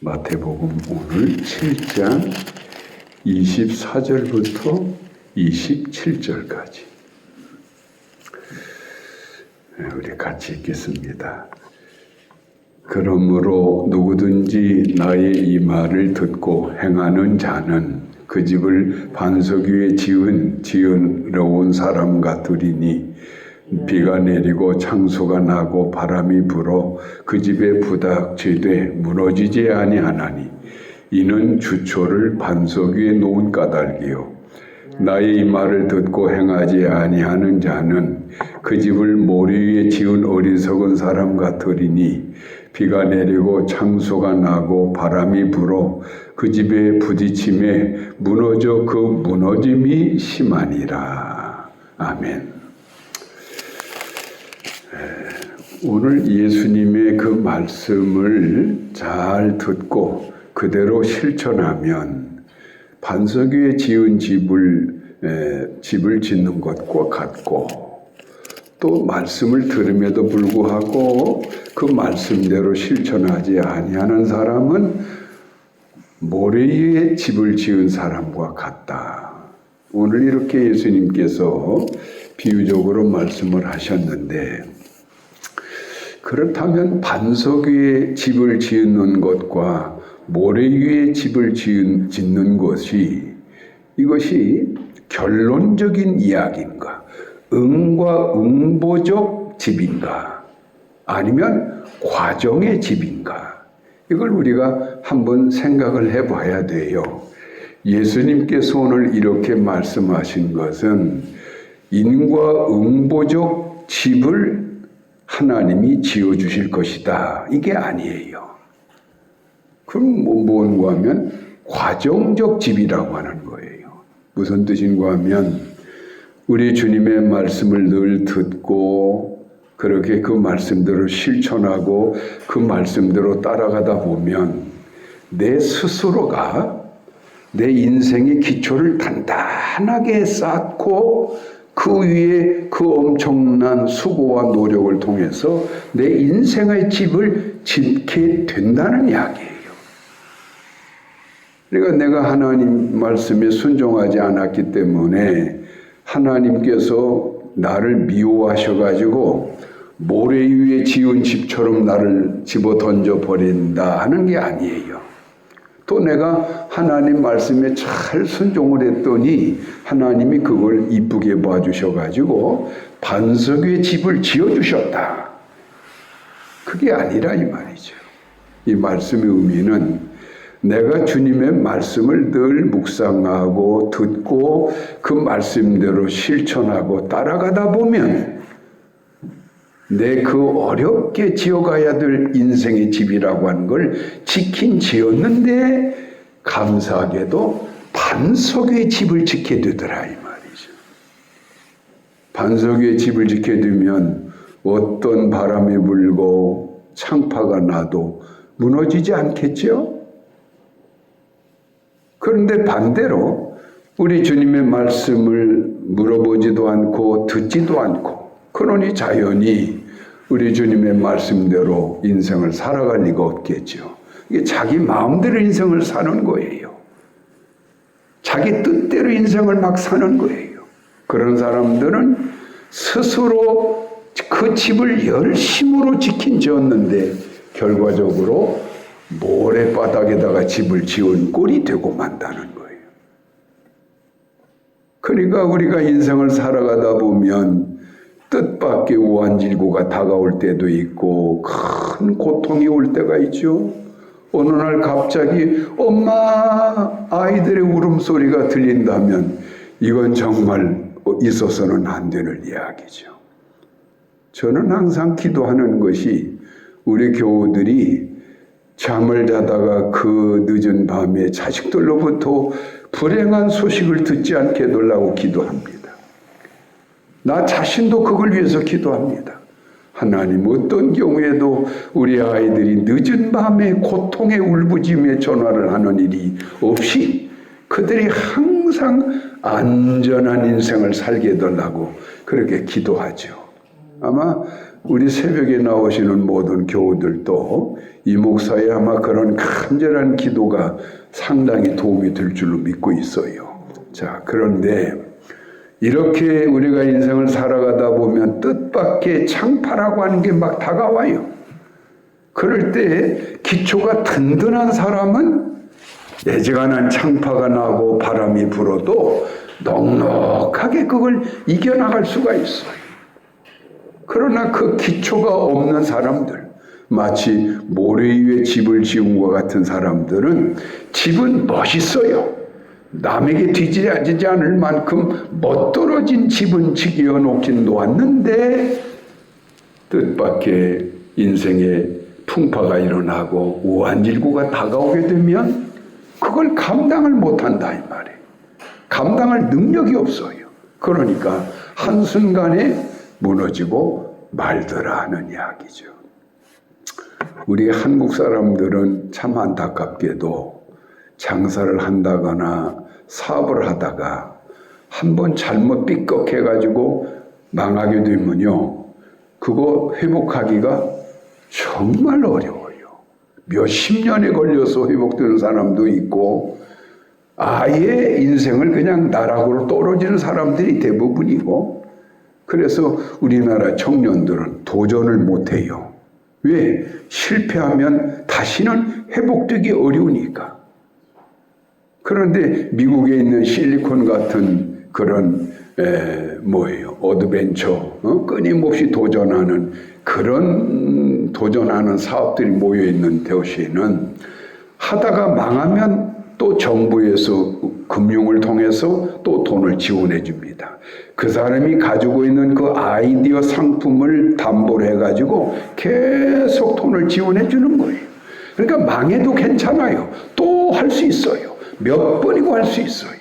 마태복음 오늘 7장 24절부터 27절까지 우리 같이 읽겠습니다. 그러므로 누구든지 나의 이 말을 듣고 행하는 자는 그 집을 반석 위에 지으러온 사람 같으리니 비가 내리고 창수가 나고 바람이 불어 그 집에 부닥치되 무너지지 아니하나니 이는 주초를 반석 위에 놓은 까닭이요 나의 이 말을 듣고 행하지 아니하는 자는 그 집을 모래 위에 지은 어리석은 사람 같으리니 비가 내리고 창수가 나고 바람이 불어 그 집에 부딪힘에 무너져 그 무너짐이 심하니라. 아멘. 오늘 예수님의 그 말씀을 잘 듣고 그대로 실천하면 반석 위에 지은 집을 짓는 것과 같고, 또 말씀을 들음에도 불구하고 그 말씀대로 실천하지 아니하는 사람은 모래 위에 집을 지은 사람과 같다. 오늘 이렇게 예수님께서 비유적으로 말씀을 하셨는데, 그렇다면 반석 위에 집을 짓는 것과 모래 위에 집을 짓는 것이 이것이 결론적인 이야기인가? 응과 응보적 집인가? 아니면 과정의 집인가? 이걸 우리가 한번 생각을 해봐야 돼요. 예수님께서 오늘 이렇게 말씀하신 것은 인과 응보적 집을 하나님이 지어주실 것이다. 이게 아니에요. 그럼 뭔가 하면 과정적 집이라고 하는 거예요. 무슨 뜻인가 하면 우리 주님의 말씀을 늘 듣고 그렇게 그 말씀대로 실천하고 그 말씀대로 따라가다 보면 내 스스로가 내 인생의 기초를 단단하게 쌓고 그 위에 그 엄청난 수고와 노력을 통해서 내 인생의 집을 짓게 된다는 이야기예요. 그러니까 내가 하나님 말씀에 순종하지 않았기 때문에 하나님께서 나를 미워하셔가지고 모래 위에 지은 집처럼 나를 집어 던져 버린다 하는 게 아니에요. 또 내가 하나님 말씀에 잘 순종을 했더니 하나님이 그걸 이쁘게 봐주셔가지고 반석 위에 집을 지어주셨다. 그게 아니라 이 말이죠. 이 말씀의 의미는 내가 주님의 말씀을 늘 묵상하고 듣고 그 말씀대로 실천하고 따라가다 보면 내 그 어렵게 지어가야 될 인생의 집이라고 하는 걸 지었는데 감사하게도 반석 위에 집을 짓게 되더라 이 말이죠. 반석 위에 집을 짓게 되면 어떤 바람이 불고 창파가 나도 무너지지 않겠죠? 그런데 반대로 우리 주님의 말씀을 물어보지도 않고 듣지도 않고 그러니 자연히 우리 주님의 말씀대로 인생을 살아갈 리가 없겠죠. 이게 자기 마음대로 인생을 사는 거예요. 자기 뜻대로 인생을 막 사는 거예요. 그런 사람들은 스스로 그 집을 열심으로 지었는데 결과적으로 모래바닥에다가 집을 지은 꼴이 되고 만다는 거예요. 그러니까 우리가 인생을 살아가다 보면 뜻밖의 우환질구가 다가올 때도 있고 큰 고통이 올 때가 있죠. 어느 날 갑자기 엄마 아이들의 울음소리가 들린다면 이건 정말 있어서는 안 되는 이야기죠. 저는 항상 기도하는 것이 우리 교우들이 잠을 자다가 그 늦은 밤에 자식들로부터 불행한 소식을 듣지 않게 해달라고 기도합니다. 나 자신도 그걸 위해서 기도합니다. 하나님 어떤 경우에도 우리 아이들이 늦은 밤에 고통의 울부짖음에 전화를 하는 일이 없이 그들이 항상 안전한 인생을 살게 해달라고 그렇게 기도하죠. 아마 우리 새벽에 나오시는 모든 교우들도 이 목사의 아마 그런 간절한 기도가 상당히 도움이 될 줄로 믿고 있어요. 자, 그런데 이렇게 우리가 인생을 살아가다 보면 뜻밖의 창파라고 하는 게 막 다가와요. 그럴 때 기초가 든든한 사람은 애지간한 창파가 나고 바람이 불어도 넉넉하게 그걸 이겨나갈 수가 있어요. 그러나 그 기초가 없는 사람들, 마치 모래 위에 집을 지은 것 같은 사람들은 집은 멋있어요. 남에게 뒤지지 않을 만큼 멋들어진 집은 지어 놓긴 놓았는데 뜻밖의 인생에 풍파가 일어나고 우한질고가 다가오게 되면 그걸 감당을 못한다 이 말이에요. 감당할 능력이 없어요. 그러니까 한순간에 무너지고 말더라 하는 이야기죠. 우리 한국 사람들은 참 안타깝게도 장사를 한다거나 사업을 하다가 한번 잘못 삐걱해가지고 망하게 되면요, 그거 회복하기가 정말 어려워요. 몇십 년에 걸려서 회복되는 사람도 있고 아예 인생을 그냥 나락으로 떨어지는 사람들이 대부분이고, 그래서 우리나라 청년들은 도전을 못해요. 왜? 실패하면 다시는 회복되기 어려우니까. 그런데 미국에 있는 실리콘 같은 그런 어드벤처, 끊임없이 도전하는 그런 도전하는 사업들이 모여 있는 도시에는 하다가 망하면 또 정부에서 금융을 통해서 또 돈을 지원해 줍니다. 그 사람이 가지고 있는 그 아이디어 상품을 담보로 해가지고 계속 돈을 지원해 주는 거예요. 그러니까 망해도 괜찮아요. 또 할 수 있어요. 몇 번이고 할 수 있어요.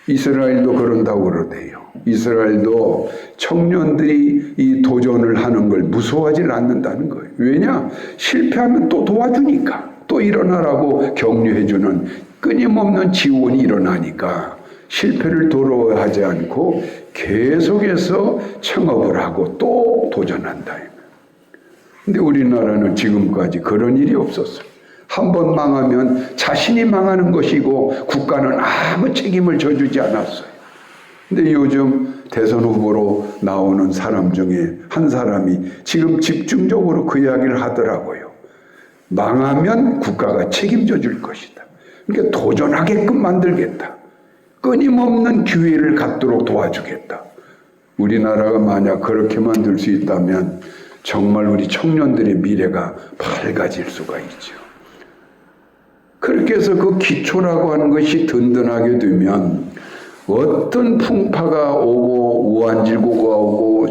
이스라엘도 그런다고 그러대요. 이스라엘도 청년들이 이 도전을 하는 걸 무서워하지 않는다는 거예요. 왜냐? 실패하면 또 도와주니까, 또 일어나라고 격려해주는 끊임없는 지원이 일어나니까 실패를 두려워하지 않고 계속해서 창업을 하고 또 도전한다. 근데 우리나라는 지금까지 그런 일이 없었어요. 한 번 망하면 자신이 망하는 것이고 국가는 아무 책임을 져주지 않았어요. 근데 요즘 대선 후보로 나오는 사람 중에 한 사람이 지금 집중적으로 그 이야기를 하더라고요. 망하면 국가가 책임져 줄 것이다. 그러니까 도전하게끔 만들겠다. 끊임없는 기회를 갖도록 도와주겠다. 우리나라가 만약 그렇게 만들 수 있다면 정말 우리 청년들의 미래가 밝아질 수가 있죠. 그렇게 해서 그 기초라고 하는 것이 든든하게 되면 어떤 풍파가 오고 우한질고가 오고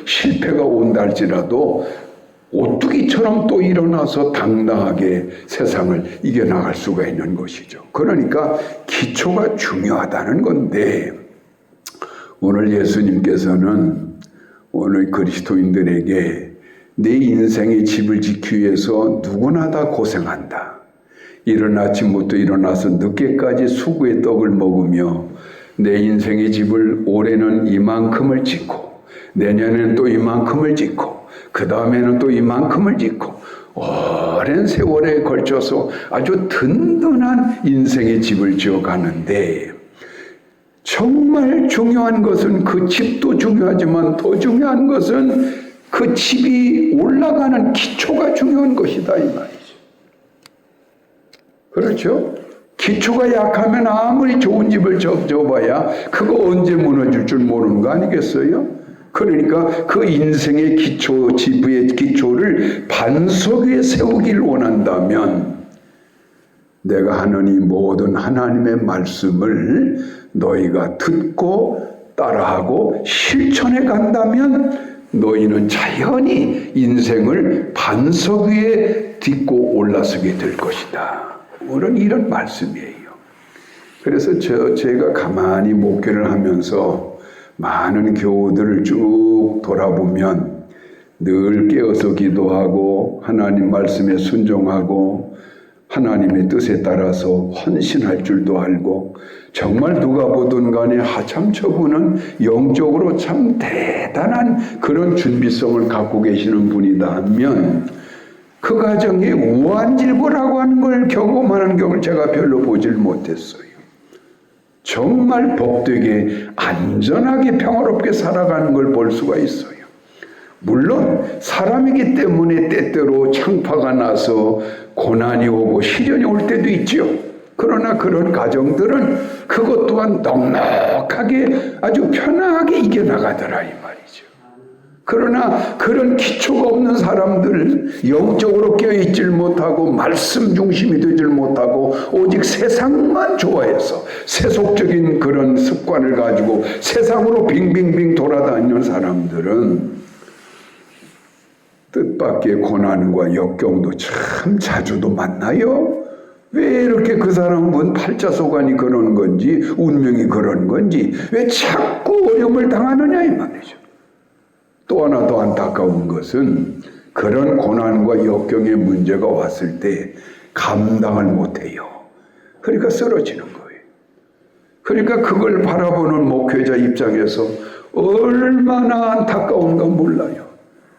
실패가 온다 할지라도 오뚜기처럼 또 일어나서 당당하게 세상을 이겨나갈 수가 있는 것이죠. 그러니까 기초가 중요하다는 건데, 오늘 예수님께서는 오늘 그리스도인들에게 내 인생의 집을 지키기 위해서 누구나 다 고생한다. 이른 아침부터 일어나서 늦게까지 수고의 떡을 먹으며 내 인생의 집을 올해는 이만큼을 짓고 내년에는 또 이만큼을 짓고 그 다음에는 또 이만큼을 짓고 오랜 세월에 걸쳐서 아주 든든한 인생의 집을 지어가는데, 정말 중요한 것은 그 집도 중요하지만 더 중요한 것은 그 집이 올라가는 기초가 중요한 것이다 이 말이죠. 그렇죠? 기초가 약하면 아무리 좋은 집을 지어봐야 그거 언제 무너질 줄 모르는 거 아니겠어요? 그러니까 그 인생의 기초, 집의 기초를 반석 위에 세우길 원한다면 내가 하는 이 모든 하나님의 말씀을 너희가 듣고 따라하고 실천해 간다면 너희는 자연히 인생을 반석 위에 딛고 올라서게 될 것이다. 오늘 이런 말씀이에요. 그래서 제가 가만히 목회를 하면서 많은 교우들을 쭉 돌아보면 늘 깨어서 기도하고 하나님 말씀에 순종하고 하나님의 뜻에 따라서 헌신할 줄도 알고 정말 누가 보든 간에 참 저분은 영적으로 참 대단한 그런 준비성을 갖고 계시는 분이다 하면 그 가정에 우환질보라고 하는 걸 경험하는 경우를 제가 별로 보질 못했어요. 정말 복되게 안전하게 평화롭게 살아가는 걸 볼 수가 있어요. 물론 사람이기 때문에 때때로 창파가 나서 고난이 오고 시련이 올 때도 있죠. 그러나 그런 가정들은 그것 또한 넉넉하게 아주 편하게 이겨나가더라 이 말이죠. 그러나 그런 기초가 없는 사람들, 영적으로 깨어있질 못하고 말씀 중심이 되질 못하고 오직 세상만 좋아해서 세속적인 그런 습관을 가지고 세상으로 빙빙빙 돌아다니는 사람들은 뜻밖의 고난과 역경도 참 자주도 만나요. 왜 이렇게 그 사람은 팔자소관이 그러는 건지 운명이 그러는 건지 왜 자꾸 어려움을 당하느냐 이 말이죠. 또 하나 더 안타까운 것은 그런 고난과 역경의 문제가 왔을 때 감당을 못해요. 그러니까 쓰러지는 거예요. 그러니까 그걸 바라보는 목회자 입장에서 얼마나 안타까운가 몰라요.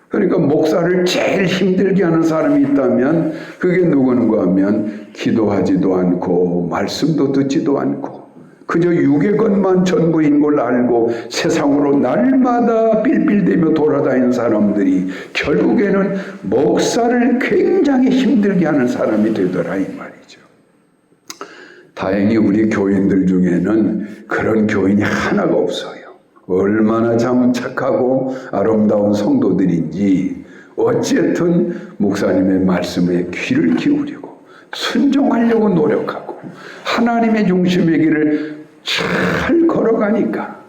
그러니까 목사를 제일 힘들게 하는 사람이 있다면 그게 누구는가 하면 기도하지도 않고 말씀도 듣지도 않고 그저 육의 것만 전부인 걸 알고 세상으로 날마다 삘삘대며 돌아다니는 사람들이 결국에는 목사를 굉장히 힘들게 하는 사람이 되더라 이 말이죠. 다행히 우리 교인들 중에는 그런 교인이 하나가 없어요. 얼마나 참 착하고 아름다운 성도들인지 어쨌든 목사님의 말씀에 귀를 기울이고 순종하려고 노력하고 하나님의 중심의 길을 잘 걸어가니까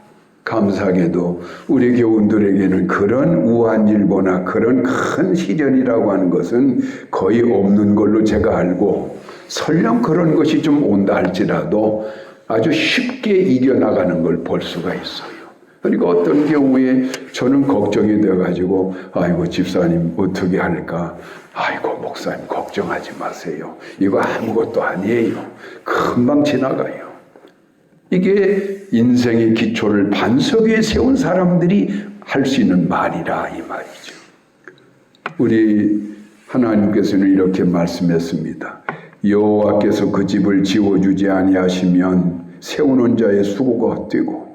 감사하게도 우리 교인들에게는 그런 우환질보나 그런 큰 시련이라고 하는 것은 거의 없는 걸로 제가 알고 설령 그런 것이 좀 온다 할지라도 아주 쉽게 이겨나가는 걸 볼 수가 있어요. 그러니까 어떤 경우에 저는 걱정이 돼가지고 아이고 집사님 어떻게 할까? 아이고 목사님 걱정하지 마세요. 이거 아무것도 아니에요. 금방 지나가요. 이게 인생의 기초를 반석 위에 세운 사람들이 할 수 있는 말이라 이 말이죠. 우리 하나님께서는 이렇게 말씀했습니다. 여호와께서 그 집을 지어주지 아니하시면 세우는 자의 수고가 헛되고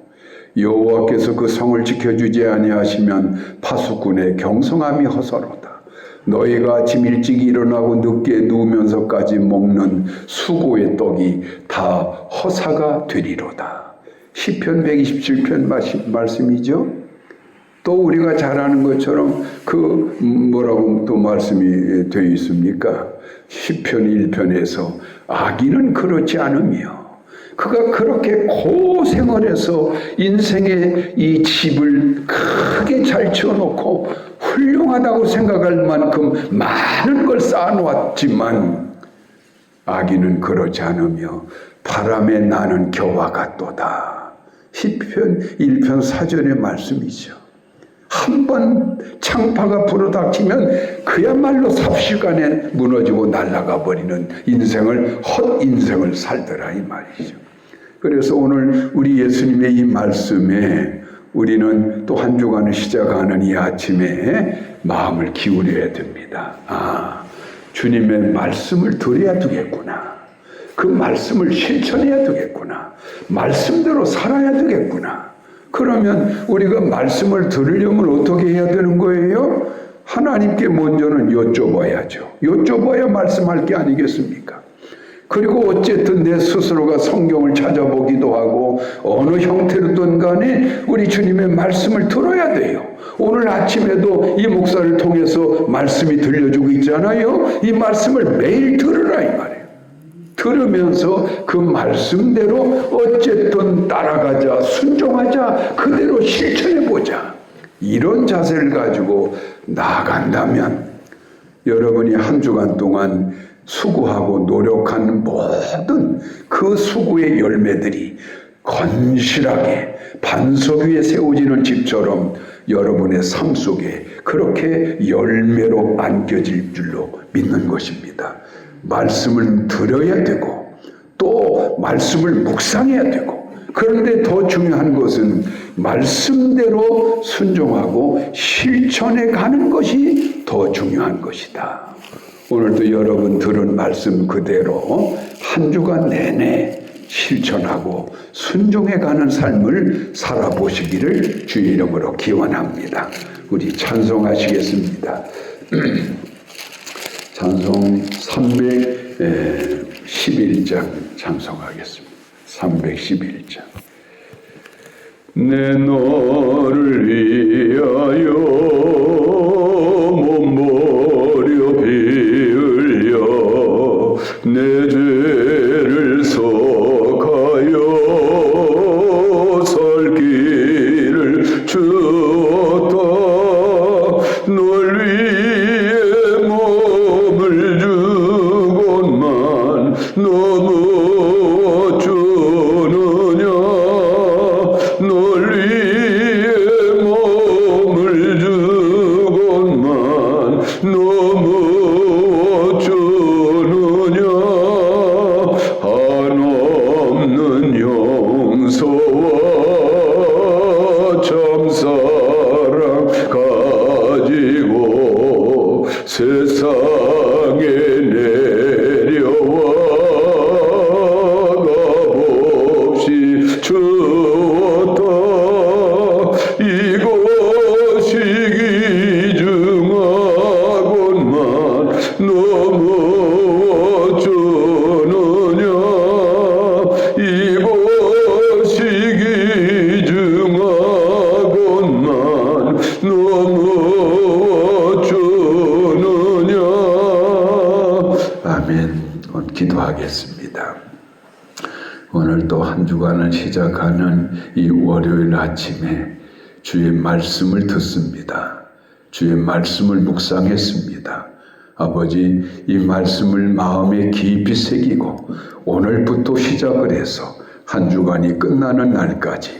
여호와께서 그 성을 지켜주지 아니하시면 파수꾼의 경성함이 허사로다. 너희가 아침 일찍 일어나고 늦게 누우면서까지 먹는 수고의 떡이 다 허사가 되리로다. 시편 127편 말씀이죠. 또 우리가 잘 아는 것처럼 그 뭐라고 또 말씀이 되어 있습니까? 시편 1편에서 악인은 그렇지 않으며 그가 그렇게 고생을 해서 인생의 이 집을 크게 잘 지어놓고 훌륭하다고 생각할 만큼 많은 걸 쌓아놓았지만 악인은 그렇지 않으며 바람에 나는 겨와 같도다. 시편 1편 4절의 말씀이죠. 한번 창파가 불어닥치면 그야말로 삽시간에 무너지고 날아가 버리는 인생을 헛 인생을 살더라 이 말이죠. 그래서 오늘 우리 예수님의 이 말씀에 우리는 또 한 주간을 시작하는 이 아침에 마음을 기울여야 됩니다. 아, 주님의 말씀을 들어야 되겠구나. 그 말씀을 실천해야 되겠구나. 말씀대로 살아야 되겠구나. 그러면 우리가 말씀을 들으려면 어떻게 해야 되는 거예요? 하나님께 먼저는 여쭤봐야죠. 여쭤봐야 말씀할 게 아니겠습니까? 그리고 어쨌든 내 스스로가 성경을 찾아보기도 하고 어느 형태로든 간에 우리 주님의 말씀을 들어야 돼요. 오늘 아침에도 이 목사를 통해서 말씀이 들려주고 있잖아요. 이 말씀을 매일 들으라 이 말이에요. 들으면서 그 말씀대로 어쨌든 따라가자, 순종하자, 그대로 실천해보자. 이런 자세를 가지고 나아간다면 여러분이 한 주간 동안 수고하고 노력한 모든 그 수고의 열매들이 건실하게 반석 위에 세워지는 집처럼 여러분의 삶 속에 그렇게 열매로 안겨질 줄로 믿는 것입니다. 말씀을 들어야 되고 또 말씀을 묵상해야 되고, 그런데 더 중요한 것은 말씀대로 순종하고 실천해 가는 것이 더 중요한 것이다. 오늘도 여러분 들은 말씀 그대로 한 주간 내내 실천하고 순종해 가는 삶을 살아보시기를 주의 이름으로 기원합니다. 우리 찬송하시겠습니다. 찬송 311장 찬송하겠습니다. 311장. 내 너를 위하여 몸버려 피 흘려 내 죄를 속하여 살 길을 주었다. 널 위해 몸을 주건만 너무 주느냐. 널 위해 몸을 주건만 너무 주느냐. 한없는 용서와 참사랑 가지고 세상에 내려와 값없이 주었다. 이것이 귀중하건만 너무 주느냐. 이것이 귀중하건만 너무 주느냐. 아멘. 기도하겠습니다. 오늘 또 한 주간을 시작하는 이 월요일 아침에 주의 말씀을 듣습니다. 주의 말씀을 묵상했습니다. 아버지, 이 말씀을 마음에 깊이 새기고 오늘부터 시작을 해서 한 주간이 끝나는 날까지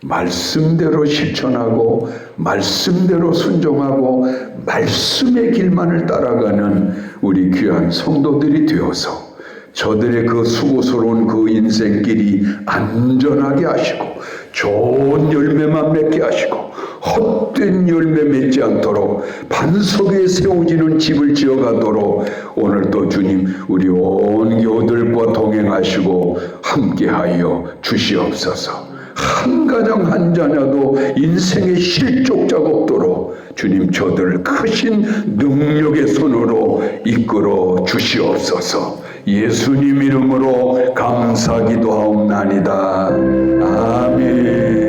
말씀대로 실천하고 말씀대로 순종하고 말씀의 길만을 따라가는 우리 귀한 성도들이 되어서 저들의 그 수고스러운 그 인생길이 안전하게 하시고 좋은 열매만 맺게 하시고 헛된 열매 맺지 않도록 반석 위에 세워지는 집을 지어가도록 오늘도 주님 우리 온 교우들과 동행하시고 함께하여 주시옵소서. 한 가정 한 자녀도 인생의 실족자가 없도록 주님 저들을 크신 능력의 손으로 이끌어 주시옵소서. 예수님 이름으로 감사 기도하옵나이다. 아멘.